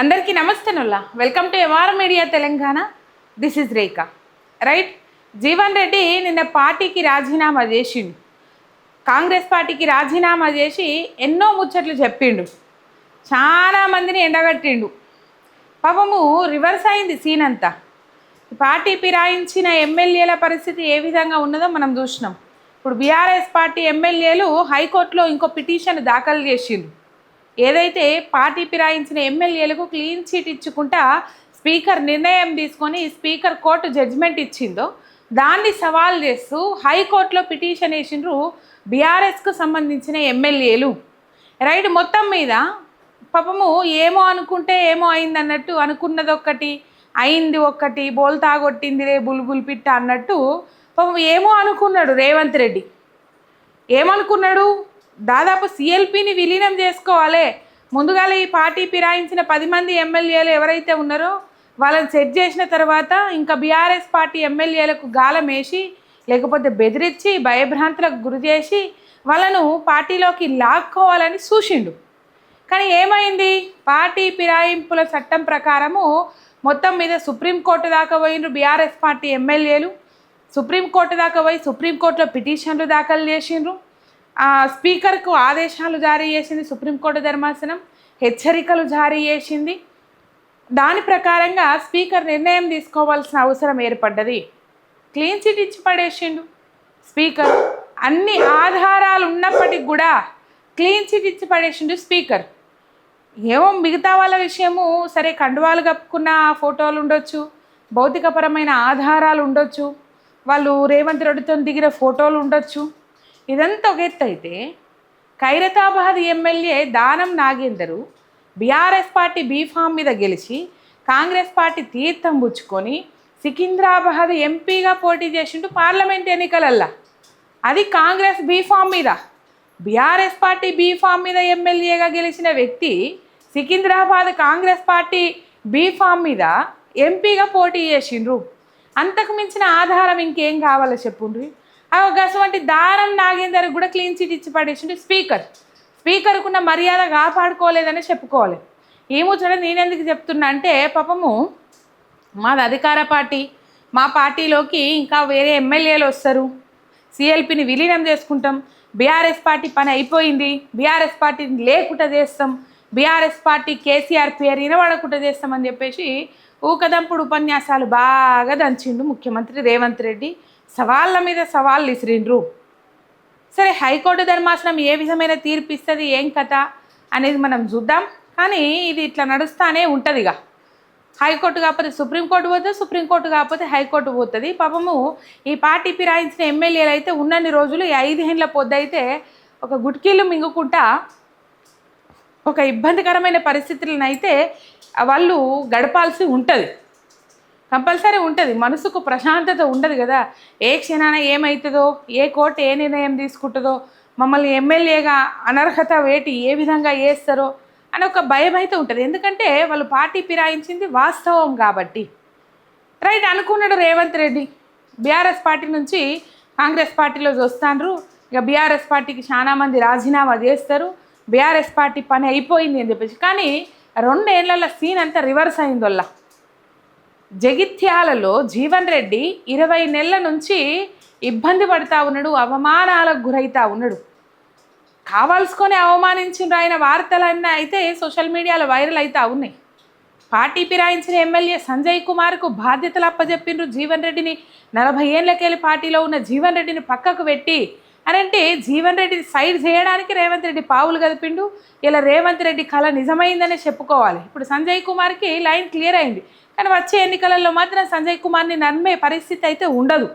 అందరికీ నమస్తే నుల్లా welcome to MR media Telangana. This is Rekha. Right, Jeevan Reddy నిన్న పార్టీకి రాజీనామా చేసిండు. కాంగ్రెస్ పార్టీకి రాజీనామా చేసి ఎన్నో ముచ్చట్లు చెప్పిండు, చాలా మందిని ఎండగట్టిండు. పాపము రివర్స్ అయింది సీన్ అంతా. పార్టీ ఫిరాయించిన ఎమ్మెల్యేల పరిస్థితి ఏ విధంగా ఉన్నదో మనం చూసినాం. ఇప్పుడు బీఆర్ఎస్ పార్టీ ఎమ్మెల్యేలు హైకోర్టులో ఇంకో పిటిషన్ దాఖలు చేసిండ్రు. ఏదైతే పార్టీ ఫిరాయించిన ఎమ్మెల్యేలకు క్లీన్ చీట్ ఇచ్చుకుంటా స్పీకర్ నిర్ణయం తీసుకొని స్పీకర్ కోర్టు జడ్జిమెంట్ ఇచ్చిందో దాన్ని సవాల్ చేస్తూ హైకోర్టులో పిటిషన్ వేసిండ్రు బీఆర్ఎస్కు సంబంధించిన ఎమ్మెల్యేలు. రైట్, మొత్తం మీద పాపము ఏమో అనుకుంటే ఏమో అయింది అన్నట్టు, అనుకున్నది ఒక్కటి అయింది ఒక్కటి, బోల్తా కొట్టిందిరే బుల్బుల్ పిట్ట అన్నట్టు పాపం ఏమో అనుకున్నాడు రేవంత్ రెడ్డి. ఏమనుకున్నాడు, దాదాపు సిఎల్పిని విలీనం చేసుకోవాలి, ముందుగా ఈ పార్టీ ఫిరాయించిన 10 మంది ఎమ్మెల్యేలు ఎవరైతే ఉన్నారో వాళ్ళని సెట్ చేసిన తర్వాత ఇంకా బీఆర్ఎస్ పార్టీ ఎమ్మెల్యేలకు గాలం వేసి లేకపోతే బెదిరించి భయభ్రాంతులకు గురి చేసి వాళ్ళను పార్టీలోకి లాక్కోవాలని చూసిండు. కానీ ఏమైంది, పార్టీ ఫిరాయింపుల చట్టం ప్రకారము మొత్తం మీద సుప్రీంకోర్టు దాకా పోయినరు బీఆర్ఎస్ పార్టీ ఎమ్మెల్యేలు. సుప్రీంకోర్టు దాకా పోయి సుప్రీంకోర్టులో పిటిషన్లు దాఖలు చేసిండ్రు. స్పీకర్కు ఆదేశాలు జారీ చేసింది సుప్రీంకోర్టు ధర్మాసనం, హెచ్చరికలు జారీ చేసింది. దాని ప్రకారంగా స్పీకర్ నిర్ణయం తీసుకోవాల్సిన అవసరం ఏర్పడ్డది. క్లీన్ చిట్ ఇచ్చి పడేసిండు స్పీకర్. అన్ని ఆధారాలు ఉన్నప్పటికి కూడా క్లీన్ చిట్ ఇచ్చి పడేసిండు స్పీకర్. ఏమో మిగతా వాళ్ళ విషయము సరే, కండువాలు కప్పుకున్న ఫోటోలు ఉండొచ్చు, భౌతికపరమైన ఆధారాలు ఉండొచ్చు, వాళ్ళు రేవంత్ రెడ్డితో దిగిన ఫోటోలు ఉండొచ్చు, ఇదంతా ఒక ఎత్తు అయితే ఖైరతాబాద్ ఎమ్మెల్యే దానం నాగేందరు బీఆర్ఎస్ పార్టీ బీఫామ్ మీద గెలిచి కాంగ్రెస్ పార్టీ తీర్థం పుచ్చుకొని సికింద్రాబాద్ ఎంపీగా పోటీ చేసిండు పార్లమెంట్ ఎన్నికలల్లా. అది కాంగ్రెస్ బీఫామ్ మీద. బీఆర్ఎస్ పార్టీ బీఫామ్ మీద ఎమ్మెల్యేగా గెలిచిన వ్యక్తి సికింద్రాబాద్ కాంగ్రెస్ పార్టీ బీఫామ్ మీద ఎంపీగా పోటీ చేసిండ్రు. అంతకు మించిన ఆధారం ఇంకేం కావాలో చెప్పుండ్రి. వంటి దారం నాగేందర్ కూడా క్లీన్ చిట్ ఇచ్చి పడేసిండు స్పీకర్. స్పీకర్కున్న మర్యాద కాపాడుకోలేదని చెప్పుకోవాలి. ఈ ముచ్చట నేనెందుకు చెప్తున్నా అంటే, పాపము మాది అధికార పార్టీ, మా పార్టీలోకి ఇంకా వేరే ఎమ్మెల్యేలు వస్తారు, సిఎల్పిని విలీనం చేసుకుంటాం, బీఆర్ఎస్ పార్టీ పని అయిపోయింది, బీఆర్ఎస్ పార్టీని లేకుండా చేస్తాం, బీఆర్ఎస్ పార్టీ కేసీఆర్ పేరు వినబడకుండా చేస్తామని చెప్పేసి ఊకదంపుడు ఉపన్యాసాలు బాగా దంచిండు ముఖ్యమంత్రి రేవంత్ రెడ్డి. సవాళ్ళ మీద సవాళ్ళు విసిరిండ్రు. సరే, హైకోర్టు ధర్మాసనం ఏ విధమైన తీర్పు ఇస్తుంది, ఏం కథ అనేది మనం చూద్దాం. కానీ ఇది ఇట్లా నడుస్తూనే ఉంటుంది. ఇక హైకోర్టు కాకపోతే సుప్రీంకోర్టు పోతుంది, సుప్రీంకోర్టు కాకపోతే హైకోర్టు పోతుంది. పాపము ఈ పార్టీ ఫిరాయించిన ఎమ్మెల్యేలు అయితే ఉన్నన్ని రోజులు ఈ 5 ఏళ్ల పొద్దు అయితే ఒక గుట్కీళ్ళు మింగుకుంటా ఒక ఇబ్బందికరమైన పరిస్థితులను అయితే వాళ్ళు గడపాల్సి ఉంటుంది, కంపల్సరీ ఉంటుంది. మనసుకు ప్రశాంతత ఉండదు కదా. ఏ క్షణాన ఏమవుతుందో, ఏ కోర్టు ఏ నిర్ణయం తీసుకుంటుందో, మమ్మల్ని ఎమ్మెల్యేగా అనర్హత వేటి ఏ విధంగా వేస్తారో అని ఒక భయం అయితే ఉంటుంది. ఎందుకంటే వాళ్ళు పార్టీ ఫిరాయించింది వాస్తవం కాబట్టి. రైట్, అనుకున్నాడు రేవంత్ రెడ్డి బీఆర్ఎస్ పార్టీ నుంచి కాంగ్రెస్ పార్టీలో వస్తాండ్రు, ఇక బీఆర్ఎస్ పార్టీకి చాలా మంది రాజీనామా చేస్తారు, బీఆర్ఎస్ పార్టీ పని అయిపోయింది అని చెప్పేసి. కానీ 2 ఏళ్ల సీన్ అంతా రివర్స్ అయింది. వల్ల జగిత్యాలలో జీవన్ రెడ్డి 20 నెలల నుంచి ఇబ్బంది పడుతూ ఉన్నాడు, అవమానాలకు గురవుతూ ఉన్నాడు. కావాల్సుకొని అవమానించిన ఆయన వార్తలన్నీ అయితే సోషల్ మీడియాలో వైరల్ అవుతూ ఉన్నాయి. పార్టీ ఫిరాయించిన ఎమ్మెల్యే సంజయ్ కుమార్కు బాధ్యతలు అప్పచెప్పిండ్రు జీవన్ రెడ్డిని. 40 ఏళ్ళకెళ్ళి పార్టీలో ఉన్న జీవన్ రెడ్డిని పక్కకు పెట్టి అంటే జీవన్ రెడ్డిని సైడ్ చేయడానికి రేవంత్ రెడ్డి పావులు కదిపిండు. ఇలా రేవంత్ రెడ్డి కళ నిజమైందనే చెప్పుకోవాలి. ఇప్పుడు సంజయ్ కుమార్కి లైన్ క్లియర్ అయింది. కానీ వచ్చే ఎన్నికలలో మాత్రం సంజయ్ కుమార్ని నమ్మే పరిస్థితి అయితే ఉండదు.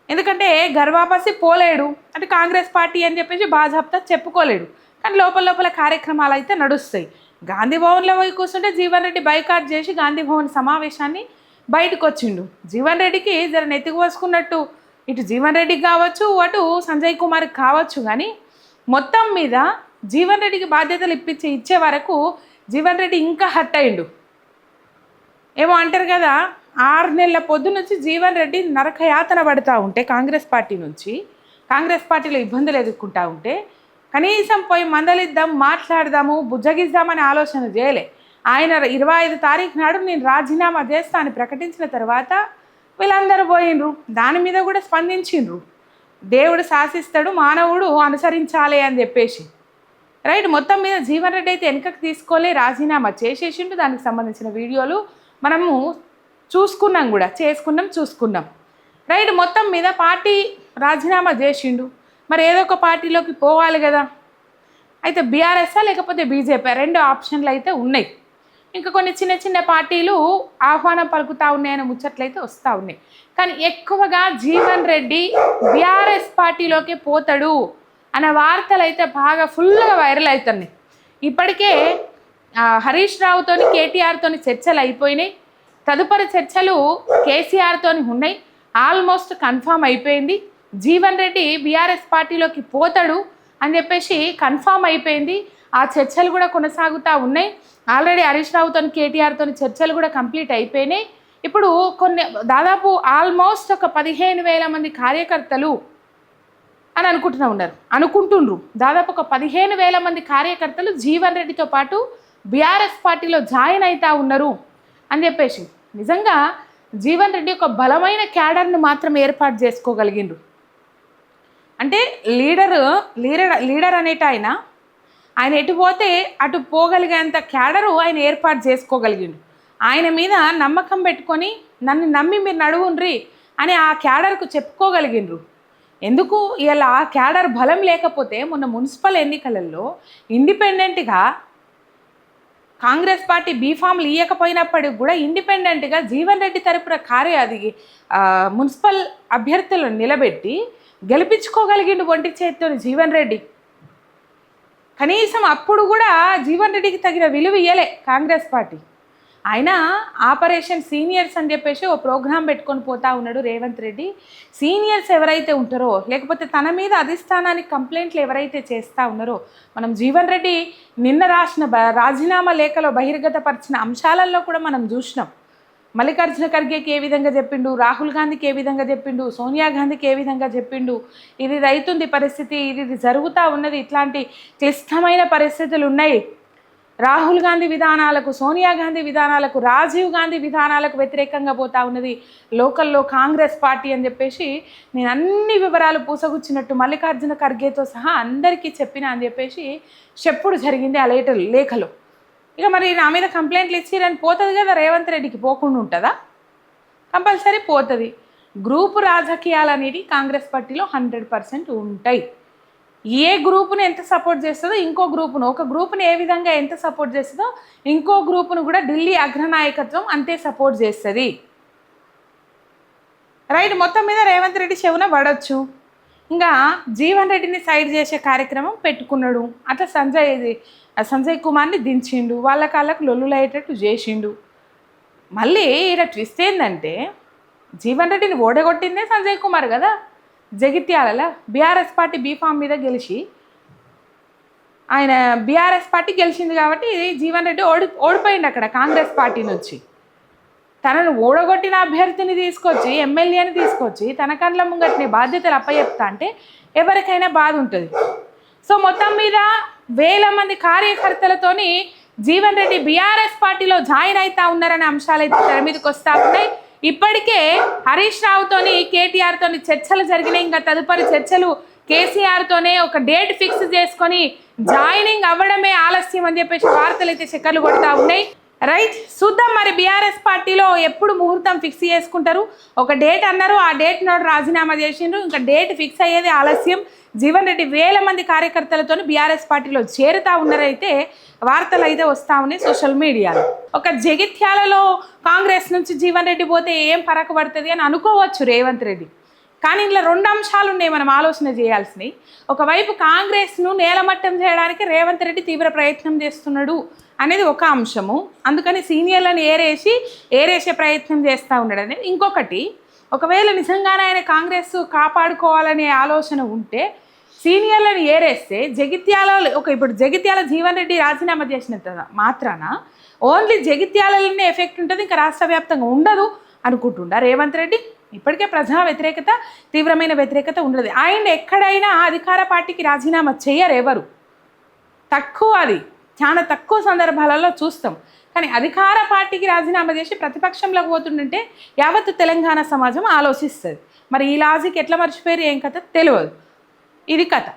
ఎందుకంటే గర్వాపసి పోలేడు, అంటే కాంగ్రెస్ పార్టీ అని చెప్పేసి బాజాప్తా చెప్పుకోలేడు. కానీ లోపల కార్యక్రమాలు అయితే నడుస్తాయి. గాంధీ భవన్లో పోయి కూర్చుంటే జీవన్ రెడ్డి బైకాట్ చేసి గాంధీ భవన్ సమావేశాన్ని బయటకు వచ్చిండు. జీవన్ రెడ్డికి జర నెత్తికి పోసుకున్నట్టు ఇటు జీవన్ రెడ్డికి కావచ్చు, అటు సంజయ్ కుమార్కి కావచ్చు. కానీ మొత్తం మీద జీవన్ రెడ్డికి బాధ్యతలు ఇచ్చే వరకు జీవన్ రెడ్డి ఇంకా హర్ట్ అయిండు. ఏమో అంటారు కదా, 6 నెలల పొద్దు నుంచి జీవన్ రెడ్డి నరకయాతన పడుతూ ఉంటే కాంగ్రెస్ పార్టీ నుంచి, కాంగ్రెస్ పార్టీలో ఇబ్బందులు ఎదుర్కొంటూ ఉంటే కనీసం పోయి మందలిద్దాం, మాట్లాడదాము, బుజ్జగిద్దామని ఆలోచన చేయలే. ఆయన 25 తారీఖు నాడు నేను రాజీనామా చేస్తా అని ప్రకటించిన తర్వాత వీళ్ళందరూ పోయినరు, దాని మీద కూడా స్పందించిండ్రు. దేవుడు శాసిస్తాడు, మానవుడు అనుసరించాలి అని చెప్పేసి, రైట్. మొత్తం మీద జీవన్ రెడ్డి అయితే వెనుకకు తీసుకోలే, రాజీనామా చేసేసిండు. దానికి సంబంధించిన వీడియోలు మనము చూసుకున్నాం, రైట్. మొత్తం మీద పార్టీ రాజీనామా చేసిండు, మరి ఏదో ఒక పార్టీలోకి పోవాలి కదా. అయితే బీఆర్ఎస్ఆ లేకపోతే బీజేపీ 2 ఆప్షన్లు అయితే ఉన్నాయి. ఇంకా కొన్ని చిన్న చిన్న పార్టీలు ఆహ్వానం పలుకుతూ ఉన్నాయని ముచ్చట్లు అయితే వస్తూ ఉన్నాయి. కానీ ఎక్కువగా జీవన్ రెడ్డి బీఆర్ఎస్ పార్టీలోకి పోతాడు అన్న వార్తలు అయితే బాగా ఫుల్గా వైరల్ అవుతున్నాయి. ఇప్పటికే హరీష్ రావుతోని కేటీఆర్తోని చర్చలు అయిపోయినాయి. తదుపరి చర్చలు కేసీఆర్తోని ఉన్నాయి. ఆల్మోస్ట్ కన్ఫామ్ అయిపోయింది. జీవన్ రెడ్డి బీఆర్ఎస్ పార్టీలోకి పోతాడు అని చెప్పేసి కన్ఫామ్ అయిపోయింది. ఆ చర్చలు కూడా కొనసాగుతూ ఉన్నాయి. ఆల్రెడీ హరీష్ రావుతో కేటీఆర్తో చర్చలు కూడా కంప్లీట్ అయిపోయినాయి. ఇప్పుడు దాదాపు ఆల్మోస్ట్ ఒక 15,000 మంది కార్యకర్తలు అని అనుకుంటుండ్రు. దాదాపు ఒక 15,000 మంది కార్యకర్తలు జీవన్ రెడ్డితో పాటు బీఆర్ఎస్ పార్టీలో జాయిన్ అవుతా ఉన్నారు అని చెప్పేసి. నిజంగా జీవన్ రెడ్డి ఒక బలమైన క్యాడర్ను మాత్రం ఏర్పాటు చేసుకోగలిగిండ్రు. అంటే లీడర్ అనేట ఆయన ఎటు పోతే అటు పోగలిగేంత క్యాడరు ఆయన ఏర్పాటు చేసుకోగలిగిండు. ఆయన మీద నమ్మకం పెట్టుకొని నన్ను నమ్మి మీరు నడువుండ్రి అని ఆ క్యాడర్కు చెప్పుకోగలిగిండ్రు. ఎందుకు ఇలా ఆ క్యాడర్ బలం లేకపోతే మొన్న మున్సిపల్ ఎన్నికలలో ఇండిపెండెంట్గా కాంగ్రెస్ పార్టీ బీఫామ్లు ఇవ్వకపోయినప్పటికి కూడా ఇండిపెండెంట్గా జీవన్ రెడ్డి తరపున మున్సిపల్ అభ్యర్థులను నిలబెట్టి గెలిపించుకోగలిగిండు ఒంటి చేతితో జీవన్ రెడ్డి. కనీసం అప్పుడు కూడా జీవన్ రెడ్డికి తగిన విలువ ఇవ్వలే కాంగ్రెస్ పార్టీ. ఆయన ఆపరేషన్ సీనియర్స్ అని చెప్పేసి ఓ ప్రోగ్రాం పెట్టుకొని పోతా ఉన్నాడు రేవంత్ రెడ్డి. సీనియర్స్ ఎవరైతే ఉంటారో, లేకపోతే తన మీద అధిష్టానానికి కంప్లైంట్లు ఎవరైతే చేస్తూ ఉన్నారో, మనం జీవన్ రెడ్డి నిన్న రాసిన రాజీనామా లేఖలో బహిర్గతపరిచిన అంశాలలో కూడా మనం చూసినాం. మల్లికార్జున ఖర్గేకి ఏ విధంగా చెప్పిండు, రాహుల్ గాంధీకి ఏ విధంగా చెప్పిండు, సోనియా గాంధీకి ఏ విధంగా చెప్పిండు, ఇది రైతుంది పరిస్థితి, ఇది జరుగుతూ ఉన్నది, ఇట్లాంటి క్లిష్టమైన పరిస్థితులు ఉన్నాయి. రాహుల్ గాంధీ విధానాలకు, సోనియా గాంధీ విధానాలకు, రాజీవ్ గాంధీ విధానాలకు వ్యతిరేకంగా పోతా ఉన్నది లోకల్లో కాంగ్రెస్ పార్టీ అని చెప్పేసి నేను అన్ని వివరాలు పూసగుచ్చినట్టు మల్లికార్జున ఖర్గేతో సహా అందరికీ చెప్పిన అని చెప్పేసి చెప్పుడు జరిగింది ఆ లేఖలో. ఇక మరి నా మీద కంప్లైంట్లు ఇచ్చిరని పోతుంది కదా, రేవంత్ రెడ్డికి పోకుండా ఉంటుందా? కంపల్సరీ పోతుంది. గ్రూపు రాజకీయాలు అనేది కాంగ్రెస్ పార్టీలో 100% ఉంటాయి. ఏ గ్రూపును ఎంత సపోర్ట్ చేస్తుందో ఇంకో గ్రూపును, ఒక గ్రూపును ఏ విధంగా ఎంత సపోర్ట్ చేస్తుందో ఇంకో గ్రూపును కూడా ఢిల్లీ అగ్రనాయకత్వం అంతే సపోర్ట్ చేస్తుంది, రైట్. మొత్తం మీద రేవంత్ రెడ్డి చెవున పడవచ్చు. ఇంకా జీవన్ రెడ్డిని సైడ్ చేసే కార్యక్రమం పెట్టుకున్నాడు. అట్లా సంజయ్ కుమార్ని దించిండు, వాళ్ళ కాళ్ళకు లొల్లులయ్యేటట్టు చేసిండు. మళ్ళీ ఇలా ట్విస్ట్ ఏంటంటే జీవన్ రెడ్డిని ఓడగొట్టిందే సంజయ్ కుమార్ కదా. జగిత్యాలలో బీఆర్ఎస్ పార్టీ బీఫామ్ మీద గెలిచి ఆయన బీఆర్ఎస్ పార్టీ గెలిచింది కాబట్టి జీవన్ రెడ్డి ఓడిపోయింది అక్కడ కాంగ్రెస్ పార్టీ నుంచి. తనను ఓడగొట్టిన అభ్యర్థిని తీసుకొచ్చి, ఎమ్మెల్యేని తీసుకొచ్చి తన కండ్ల ముంగట్ని బాధ్యతలు అప్పచెప్తా అంటే ఎవరికైనా బాధ ఉంటుంది. సో మొత్తం మీద 1000 మంది కార్యకర్తలతోని జీవన్ రెడ్డి బీఆర్ఎస్ పార్టీలో జాయిన్ అవుతా ఉన్నారనే అంశాలు అయితే తెర మీదకి వస్తూ ఉన్నాయి. ఇప్పటికే హరీష్ రావుతోని కేటీఆర్తోని చర్చలు జరిగినాయి. ఇంకా తదుపరి చర్చలు కేసీఆర్తోనే ఒక డేట్ ఫిక్స్ చేసుకొని జాయినింగ్ అవ్వడమే ఆలస్యం అని చెప్పేసి వార్తలు అయితే చక్కర్లు కొడతా ఉన్నాయి, రైట్. చూద్దాం మరి బీఆర్ఎస్ పార్టీలో ఎప్పుడు ముహూర్తం ఫిక్స్ చేసుకుంటారు. ఒక డేట్ అన్నారు, ఆ డేట్ నాడు రాజీనామా చేసిండ్రు. ఇంకా డేట్ ఫిక్స్ అయ్యేది ఆలస్యం. జీవన్ రెడ్డి 1000 మంది కార్యకర్తలతో బీఆర్ఎస్ పార్టీలో చేరుతా ఉన్నారైతే వార్తలు అయితే వస్తూ ఉన్నాయి సోషల్ మీడియాలో. ఒక జగిత్యాలలో కాంగ్రెస్ నుంచి జీవన్ రెడ్డి పోతే ఏం ఫరక పడుతుంది అని అనుకోవచ్చు రేవంత్ రెడ్డి. కానీ ఇందులో 2 అంశాలు ఉన్నాయి మనం ఆలోచన చేయాల్సినవి. ఒకవైపు కాంగ్రెస్ను నేలమట్టం చేయడానికి రేవంత్ రెడ్డి తీవ్ర ప్రయత్నం చేస్తున్నాడు అనేది ఒక అంశము. అందుకని సీనియర్లను ఏరేసే ప్రయత్నం చేస్తూ ఉన్నాడు అనేది ఇంకొకటి. ఒకవేళ నిజంగానే ఆయన కాంగ్రెస్ కాపాడుకోవాలనే ఆలోచన ఉంటే సీనియర్లను ఏరేస్తే ఇప్పుడు జగిత్యాల జీవన్ రెడ్డి రాజీనామా చేసినంత మాత్రాన ఓన్లీ జగిత్యాలలోనే ఎఫెక్ట్ ఉంటుంది, ఇంకా రాష్ట్ర వ్యాప్తంగా ఉండదు అనుకుంటుండా రేవంత్ రెడ్డి. ఇప్పటికే ప్రజా వ్యతిరేకత, తీవ్రమైన వ్యతిరేకత ఉండదు. ఆయన ఎక్కడైనా అధికార పార్టీకి రాజీనామా చేయరు ఎవరు, తక్కువ, అది చాలా తక్కువ సందర్భాలలో చూస్తాం. కానీ అధికార పార్టీకి రాజీనామా చేసి ప్రతిపక్షంలోకి పోతుంటే యావత్తు తెలంగాణ సమాజం ఆలోచిస్తుంది. మరి ఈ లాజిక్ ఎట్లా మర్చిపోయారు ఏం కథ తెలియదు. ఇది కథ.